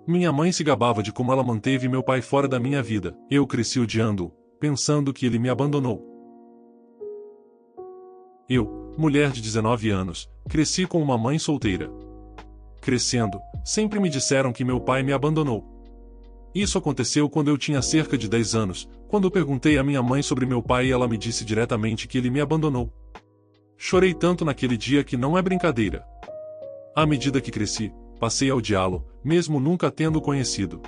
Minha mãe se gabava de como ela manteve meu pai fora da minha vida. Eu cresci odiando-o, pensando que ele me abandonou. Eu, mulher de 19 anos, cresci com uma mãe solteira. Crescendo, sempre me disseram que meu pai me abandonou. Isso aconteceu quando eu tinha cerca de 10 anos, quando eu perguntei à minha mãe sobre meu pai e ela me disse diretamente que ele me abandonou. Chorei tanto naquele dia que não é brincadeira. À medida que cresci, passei a odiá-lo, mesmo nunca tendo conhecido.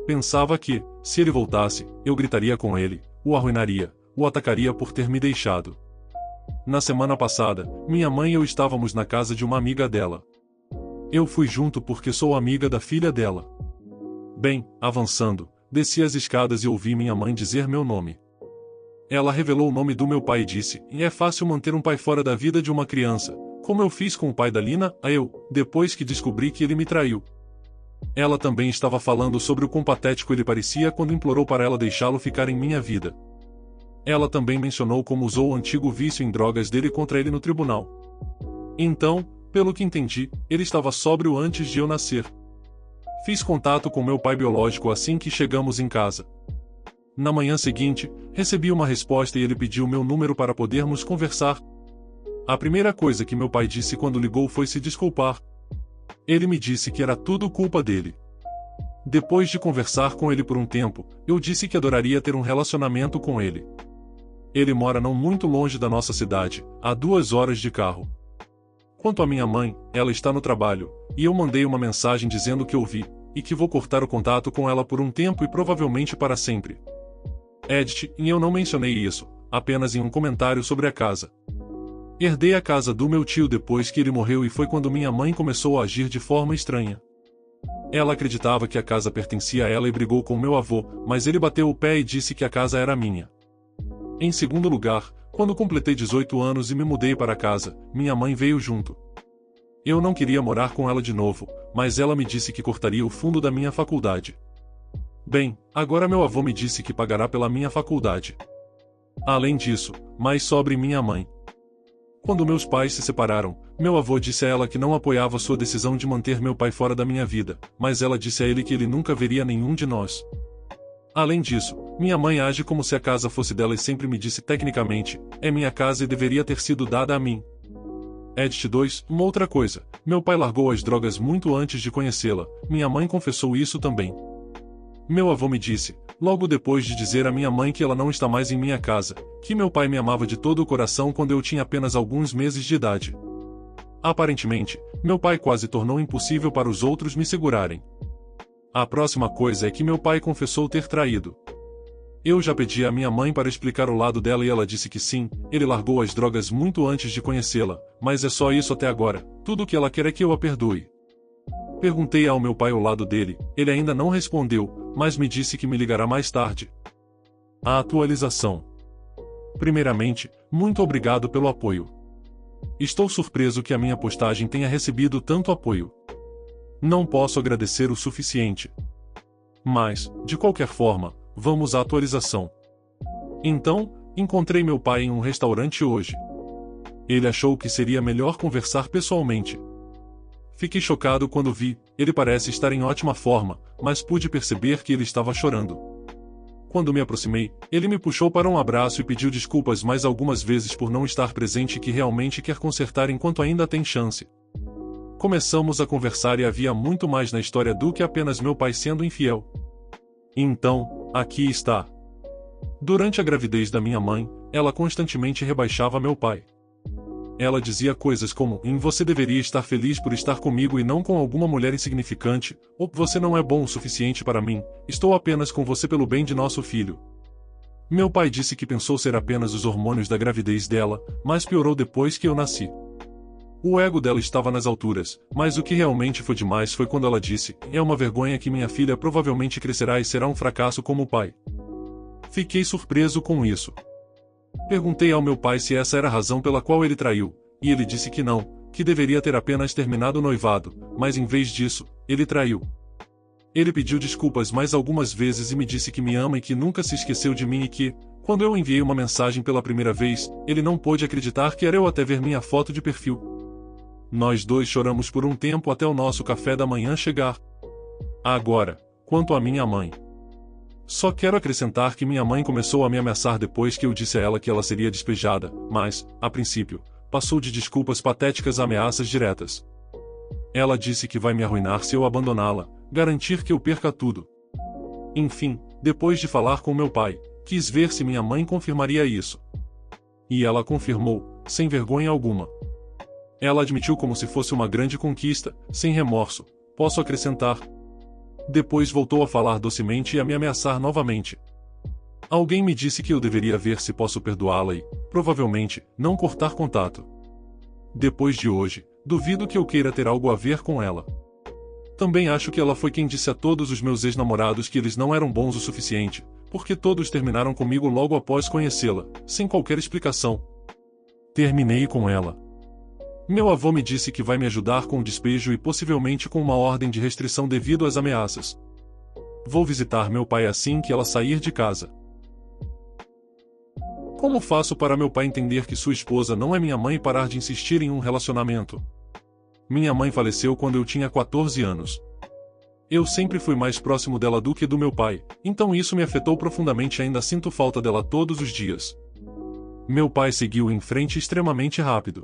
Pensava que, se ele voltasse, eu gritaria com ele, o arruinaria, o atacaria por ter me deixado. Na semana passada, minha mãe e eu estávamos na casa de uma amiga dela. Eu fui junto porque sou amiga da filha dela. Bem, avançando, desci as escadas e ouvi minha mãe dizer meu nome. Ela revelou o nome do meu pai e disse: é fácil manter um pai fora da vida de uma criança, como eu fiz com o pai da Lina, depois que descobri que ele me traiu. Ela também estava falando sobre o quão patético ele parecia quando implorou para ela deixá-lo ficar em minha vida. Ela também mencionou como usou o antigo vício em drogas dele contra ele no tribunal. Então, pelo que entendi, ele estava sóbrio antes de eu nascer. Fiz contato com meu pai biológico assim que chegamos em casa. Na manhã seguinte, recebi uma resposta e ele pediu meu número para podermos conversar. A primeira coisa que meu pai disse quando ligou foi se desculpar. Ele me disse que era tudo culpa dele. Depois de conversar com ele por um tempo, eu disse que adoraria ter um relacionamento com ele. Ele mora não muito longe da nossa cidade, a 2 horas de carro. Quanto à minha mãe, ela está no trabalho, e eu mandei uma mensagem dizendo que ouvi, e que vou cortar o contato com ela por um tempo e provavelmente para sempre. Edith, e eu não mencionei isso, apenas em um comentário sobre a casa. Herdei a casa do meu tio depois que ele morreu e foi quando minha mãe começou a agir de forma estranha. Ela acreditava que a casa pertencia a ela e brigou com meu avô, mas ele bateu o pé e disse que a casa era minha. Em segundo lugar, quando completei 18 anos e me mudei para casa, minha mãe veio junto. Eu não queria morar com ela de novo, mas ela me disse que cortaria o fundo da minha faculdade. Bem, agora meu avô me disse que pagará pela minha faculdade. Além disso, mais sobre minha mãe. Quando meus pais se separaram, meu avô disse a ela que não apoiava sua decisão de manter meu pai fora da minha vida, mas ela disse a ele que ele nunca veria nenhum de nós. Além disso, minha mãe age como se a casa fosse dela e sempre me disse tecnicamente, é minha casa e deveria ter sido dada a mim. Edith 2, uma outra coisa, meu pai largou as drogas muito antes de conhecê-la, minha mãe confessou isso também. Meu avô me disse, logo depois de dizer à minha mãe que ela não está mais em minha casa, que meu pai me amava de todo o coração quando eu tinha apenas alguns meses de idade. Aparentemente, meu pai quase tornou impossível para os outros me segurarem. A próxima coisa é que meu pai confessou ter traído. Eu já pedi à minha mãe para explicar o lado dela e ela disse que sim, ele largou as drogas muito antes de conhecê-la, mas é só isso até agora, tudo o que ela quer é que eu a perdoe. Perguntei ao meu pai o lado dele, ele ainda não respondeu, mas me disse que me ligará mais tarde. A atualização. Primeiramente, muito obrigado pelo apoio. Estou surpreso que a minha postagem tenha recebido tanto apoio. Não posso agradecer o suficiente. Mas, de qualquer forma, vamos à atualização. Então, encontrei meu pai em um restaurante hoje. Ele achou que seria melhor conversar pessoalmente. Fiquei chocado quando vi, ele parece estar em ótima forma, mas pude perceber que ele estava chorando. Quando me aproximei, ele me puxou para um abraço e pediu desculpas mais algumas vezes por não estar presente e que realmente quer consertar enquanto ainda tem chance. Começamos a conversar e havia muito mais na história do que apenas meu pai sendo infiel. Então, aqui está. Durante a gravidez da minha mãe, ela constantemente rebaixava meu pai. Ela dizia coisas como, você deveria estar feliz por estar comigo e não com alguma mulher insignificante, ou você não é bom o suficiente para mim, estou apenas com você pelo bem de nosso filho. Meu pai disse que pensou ser apenas os hormônios da gravidez dela, mas piorou depois que eu nasci. O ego dela estava nas alturas, mas o que realmente foi demais foi quando ela disse, é uma vergonha que minha filha provavelmente crescerá e será um fracasso como o pai. Fiquei surpreso com isso. Perguntei ao meu pai se essa era a razão pela qual ele traiu, e ele disse que não, que deveria ter apenas terminado o noivado, mas em vez disso, ele traiu. Ele pediu desculpas mais algumas vezes e me disse que me ama e que nunca se esqueceu de mim e que, quando eu enviei uma mensagem pela primeira vez, ele não pôde acreditar que era eu até ver minha foto de perfil. Nós dois choramos por um tempo até o nosso café da manhã chegar. Agora, quanto à minha mãe. Só quero acrescentar que minha mãe começou a me ameaçar depois que eu disse a ela que ela seria despejada, mas, a princípio, passou de desculpas patéticas a ameaças diretas. Ela disse que vai me arruinar se eu abandoná-la, garantir que eu perca tudo. Enfim, depois de falar com meu pai, quis ver se minha mãe confirmaria isso. E ela confirmou, sem vergonha alguma. Ela admitiu como se fosse uma grande conquista, sem remorso, posso acrescentar. Depois voltou a falar docemente e a me ameaçar novamente. Alguém me disse que eu deveria ver se posso perdoá-la e, provavelmente, não cortar contato. Depois de hoje, duvido que eu queira ter algo a ver com ela. Também acho que ela foi quem disse a todos os meus ex-namorados que eles não eram bons o suficiente, porque todos terminaram comigo logo após conhecê-la, sem qualquer explicação. Terminei com ela. Meu avô me disse que vai me ajudar com o despejo e possivelmente com uma ordem de restrição devido às ameaças. Vou visitar meu pai assim que ela sair de casa. Como faço para meu pai entender que sua esposa não é minha mãe e parar de insistir em um relacionamento? Minha mãe faleceu quando eu tinha 14 anos. Eu sempre fui mais próximo dela do que do meu pai, então isso me afetou profundamente e ainda sinto falta dela todos os dias. Meu pai seguiu em frente extremamente rápido.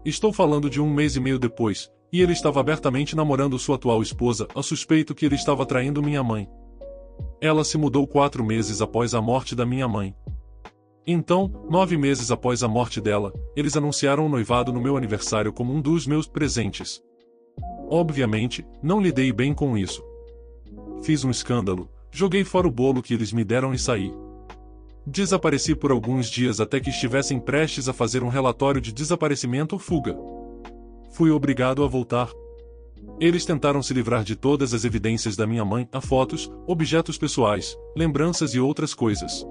Estou falando de 1 mês e meio depois, e ele estava abertamente namorando sua atual esposa, a suspeito que ele estava traindo minha mãe. Ela se mudou 4 meses após a morte da minha mãe. Então, 9 meses após a morte dela, eles anunciaram o noivado no meu aniversário como um dos meus presentes. Obviamente, não lidei bem com isso. Fiz um escândalo, joguei fora o bolo que eles me deram e saí. Desapareci por alguns dias até que estivessem prestes a fazer um relatório de desaparecimento ou fuga. Fui obrigado a voltar. Eles tentaram se livrar de todas as evidências da minha mãe, a fotos, objetos pessoais, lembranças e outras coisas.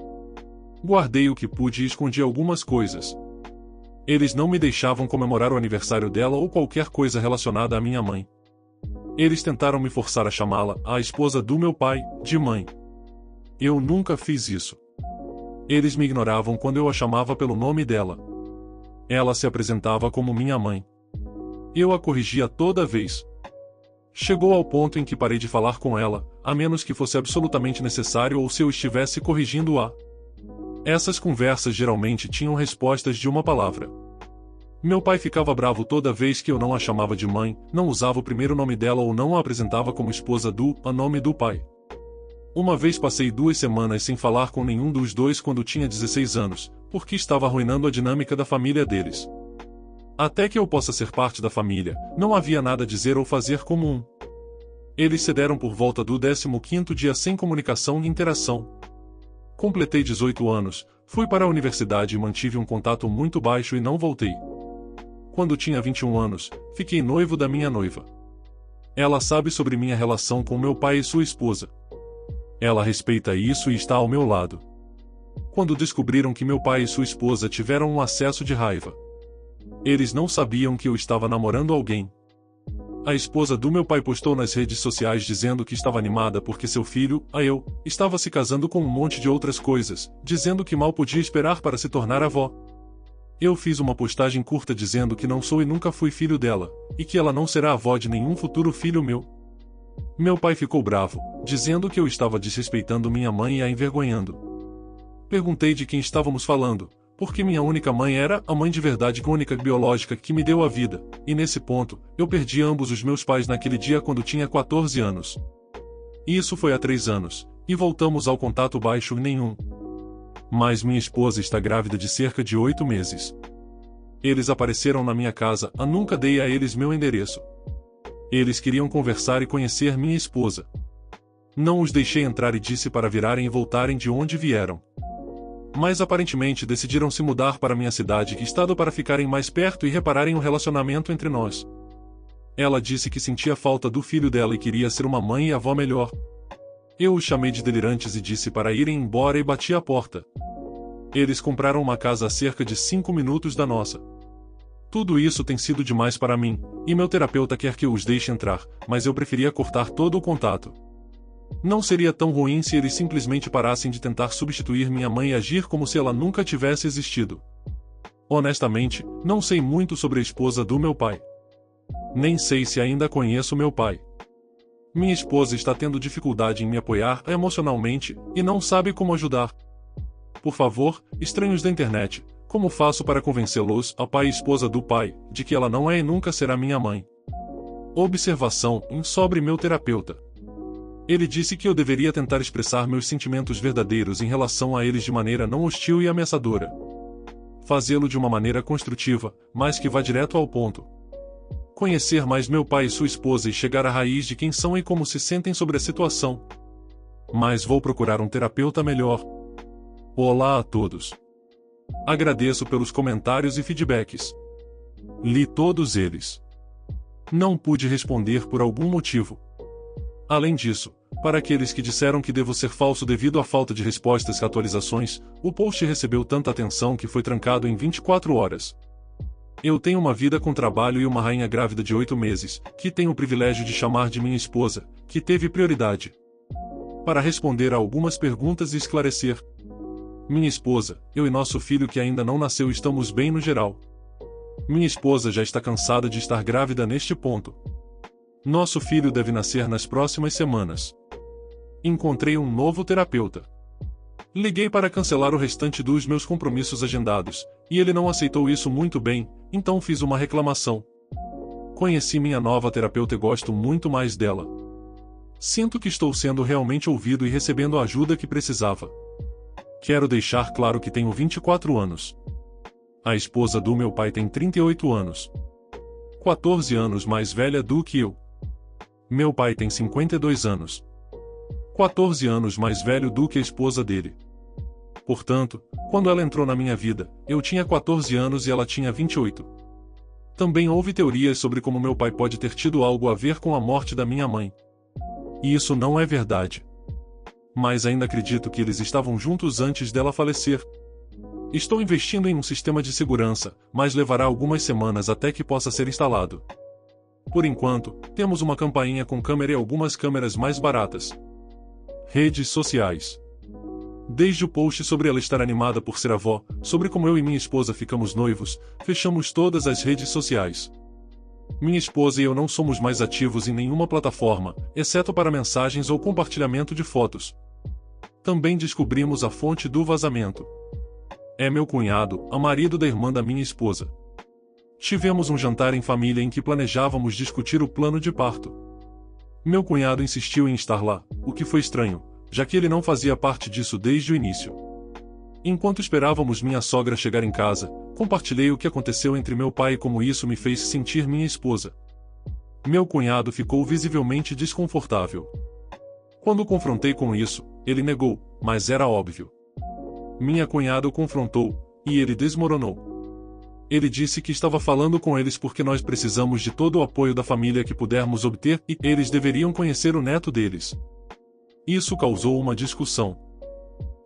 Guardei o que pude e escondi algumas coisas. Eles não me deixavam comemorar o aniversário dela ou qualquer coisa relacionada à minha mãe. Eles tentaram me forçar a chamá-la, a esposa do meu pai, de mãe. Eu nunca fiz isso. Eles me ignoravam quando eu a chamava pelo nome dela. Ela se apresentava como minha mãe. Eu a corrigia toda vez. Chegou ao ponto em que parei de falar com ela, a menos que fosse absolutamente necessário ou se eu estivesse corrigindo-a. Essas conversas geralmente tinham respostas de uma palavra. Meu pai ficava bravo toda vez que eu não a chamava de mãe, não usava o primeiro nome dela ou não a apresentava como esposa a nome do pai. Uma vez passei 2 semanas sem falar com nenhum dos dois quando tinha 16 anos, porque estava arruinando a dinâmica da família deles. Até que eu possa ser parte da família, não havia nada a dizer ou fazer como um. Eles cederam por volta do 15º dia sem comunicação e interação. Completei 18 anos, fui para a universidade e mantive um contato muito baixo e não voltei. Quando tinha 21 anos, fiquei noivo da minha noiva. Ela sabe sobre minha relação com meu pai e sua esposa. Ela respeita isso e está ao meu lado. Quando descobriram que meu pai e sua esposa tiveram um acesso de raiva. Eles não sabiam que eu estava namorando alguém. A esposa do meu pai postou nas redes sociais dizendo que estava animada porque seu filho, estava se casando com um monte de outras coisas, dizendo que mal podia esperar para se tornar avó. Eu fiz uma postagem curta dizendo que não sou e nunca fui filho dela, e que ela não será avó de nenhum futuro filho meu. Meu pai ficou bravo, dizendo que eu estava desrespeitando minha mãe e a envergonhando. Perguntei de quem estávamos falando, porque minha única mãe era a mãe de verdade única biológica que me deu a vida, e nesse ponto, eu perdi ambos os meus pais naquele dia quando tinha 14 anos. Isso foi há 3 anos, e voltamos ao contato baixo nenhum. Mas minha esposa está grávida de cerca de 8 meses. Eles apareceram na minha casa, nunca dei a eles meu endereço. Eles queriam conversar e conhecer minha esposa. Não os deixei entrar e disse para virarem e voltarem de onde vieram. Mas aparentemente decidiram se mudar para minha cidade e estado para ficarem mais perto e repararem o relacionamento entre nós. Ela disse que sentia falta do filho dela e queria ser uma mãe e avó melhor. Eu os chamei de delirantes e disse para irem embora e bati a porta. Eles compraram uma casa a cerca de 5 minutos da nossa. Tudo isso tem sido demais para mim, e meu terapeuta quer que eu os deixe entrar, mas eu preferia cortar todo o contato. Não seria tão ruim se eles simplesmente parassem de tentar substituir minha mãe e agir como se ela nunca tivesse existido. Honestamente, não sei muito sobre a esposa do meu pai. Nem sei se ainda conheço meu pai. Minha esposa está tendo dificuldade em me apoiar emocionalmente e não sabe como ajudar. Por favor, estranhos da internet, como faço para convencê-los, a pai e esposa do pai, de que ela não é e nunca será minha mãe? Observação sobre meu terapeuta. Ele disse que eu deveria tentar expressar meus sentimentos verdadeiros em relação a eles de maneira não hostil e ameaçadora. Fazê-lo de uma maneira construtiva, mas que vá direto ao ponto. Conhecer mais meu pai e sua esposa e chegar à raiz de quem são e como se sentem sobre a situação. Mas vou procurar um terapeuta melhor. Olá a todos. Agradeço pelos comentários e feedbacks. Li todos eles. Não pude responder por algum motivo. Além disso, para aqueles que disseram que devo ser falso devido à falta de respostas e atualizações, o post recebeu tanta atenção que foi trancado em 24 horas. Eu tenho uma vida com trabalho e uma rainha grávida de 8 meses, que tenho o privilégio de chamar de minha esposa, que teve prioridade. Para responder a algumas perguntas e esclarecer. Minha esposa, eu e nosso filho que ainda não nasceu estamos bem no geral. Minha esposa já está cansada de estar grávida neste ponto. Nosso filho deve nascer nas próximas semanas. Encontrei um novo terapeuta. Liguei para cancelar o restante dos meus compromissos agendados, e ele não aceitou isso muito bem, então fiz uma reclamação. Conheci minha nova terapeuta e gosto muito mais dela. Sinto que estou sendo realmente ouvido e recebendo a ajuda que precisava. Quero deixar claro que tenho 24 anos. A esposa do meu pai tem 38 anos. 14 anos mais velha do que eu. Meu pai tem 52 anos. 14 anos mais velho do que a esposa dele. Portanto, quando ela entrou na minha vida, eu tinha 14 anos e ela tinha 28. Também houve teorias sobre como meu pai pode ter tido algo a ver com a morte da minha mãe. E isso não é verdade. Mas ainda acredito que eles estavam juntos antes dela falecer. Estou investindo em um sistema de segurança, mas levará algumas semanas até que possa ser instalado. Por enquanto, temos uma campainha com câmera e algumas câmeras mais baratas. Redes sociais. Desde o post sobre ela estar animada por ser avó, sobre como eu e minha esposa ficamos noivos, fechamos todas as redes sociais. Minha esposa e eu não somos mais ativos em nenhuma plataforma, exceto para mensagens ou compartilhamento de fotos. Também descobrimos a fonte do vazamento. É meu cunhado, a marido da irmã da minha esposa. Tivemos um jantar em família em que planejávamos discutir o plano de parto. Meu cunhado insistiu em estar lá, o que foi estranho, já que ele não fazia parte disso desde o início. Enquanto esperávamos minha sogra chegar em casa, compartilhei o que aconteceu entre meu pai e como isso me fez sentir minha esposa. Meu cunhado ficou visivelmente desconfortável. Quando o confrontei com isso, ele negou, mas era óbvio. Minha cunhada o confrontou, e ele desmoronou. Ele disse que estava falando com eles porque nós precisamos de todo o apoio da família que pudermos obter e eles deveriam conhecer o neto deles. Isso causou uma discussão.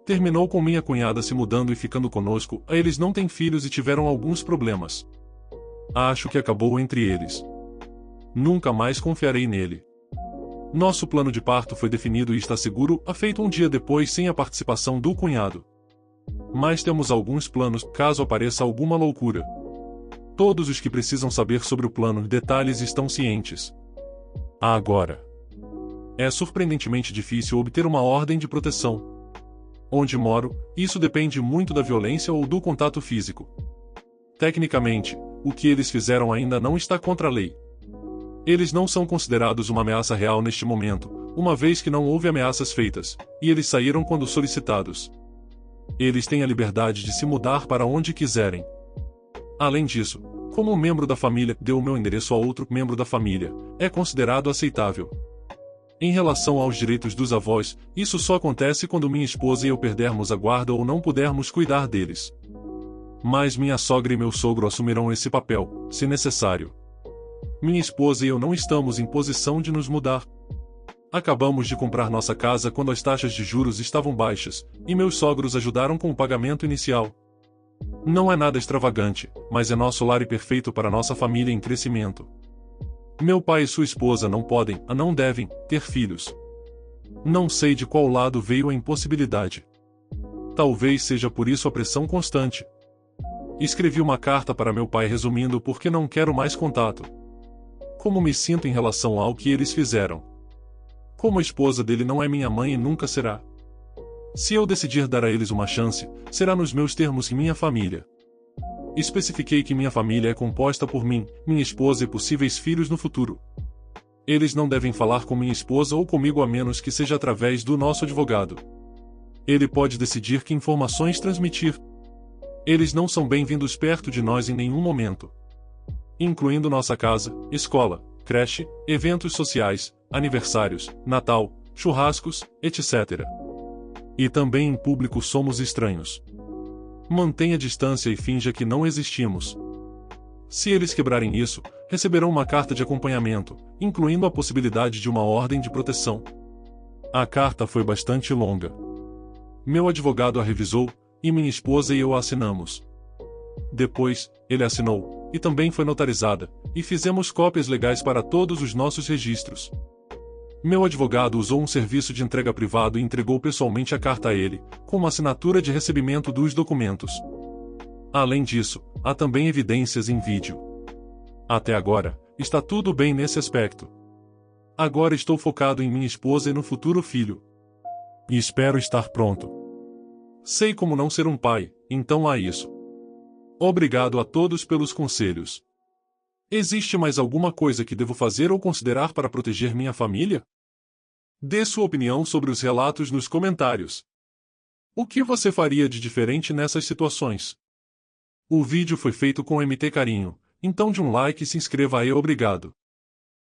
Terminou com minha cunhada se mudando e ficando conosco, eles não têm filhos e tiveram alguns problemas. Acho que acabou entre eles. Nunca mais confiarei nele. Nosso plano de parto foi definido e está seguro, feito um dia depois sem a participação do cunhado. Mas temos alguns planos, caso apareça alguma loucura. Todos os que precisam saber sobre o plano e detalhes estão cientes. Agora. É surpreendentemente difícil obter uma ordem de proteção. Onde moro, isso depende muito da violência ou do contato físico. Tecnicamente, o que eles fizeram ainda não está contra a lei. Eles não são considerados uma ameaça real neste momento, uma vez que não houve ameaças feitas, e eles saíram quando solicitados. Eles têm a liberdade de se mudar para onde quiserem. Além disso, como um membro da família deu o meu endereço a outro membro da família, é considerado aceitável. Em relação aos direitos dos avós, isso só acontece quando minha esposa e eu perdermos a guarda ou não pudermos cuidar deles. Mas minha sogra e meu sogro assumirão esse papel, se necessário. Minha esposa e eu não estamos em posição de nos mudar. Acabamos de comprar nossa casa quando as taxas de juros estavam baixas, e meus sogros ajudaram com o pagamento inicial. Não é nada extravagante, mas é nosso lar e perfeito para nossa família em crescimento. Meu pai e sua esposa não podem, não devem, ter filhos. Não sei de qual lado veio a impossibilidade. Talvez seja por isso a pressão constante. Escrevi uma carta para meu pai resumindo por que não quero mais contato. Como me sinto em relação ao que eles fizeram. Como a esposa dele não é minha mãe e nunca será. Se eu decidir dar a eles uma chance, será nos meus termos e minha família. Especifiquei que minha família é composta por mim, minha esposa e possíveis filhos no futuro. Eles não devem falar com minha esposa ou comigo a menos que seja através do nosso advogado. Ele pode decidir que informações transmitir. Eles não são bem-vindos perto de nós em nenhum momento. Incluindo nossa casa, escola, creche, eventos sociais, aniversários, Natal, churrascos, etc. E também em público somos estranhos. Mantenha distância e finja que não existimos. Se eles quebrarem isso, receberão uma carta de acompanhamento, incluindo a possibilidade de uma ordem de proteção. A carta foi bastante longa. Meu advogado a revisou, e minha esposa e eu a assinamos. Depois, ele assinou, e também foi notarizada, e fizemos cópias legais para todos os nossos registros. Meu advogado usou um serviço de entrega privado e entregou pessoalmente a carta a ele, com uma assinatura de recebimento dos documentos. Além disso, há também evidências em vídeo. Até agora, está tudo bem nesse aspecto. Agora estou focado em minha esposa e no futuro filho. E espero estar pronto. Sei como não ser um pai, então há isso. Obrigado a todos pelos conselhos. Existe mais alguma coisa que devo fazer ou considerar para proteger minha família? Dê sua opinião sobre os relatos nos comentários. O que você faria de diferente nessas situações? O vídeo foi feito com MT Carinho, então dê um like e se inscreva aí. Obrigado.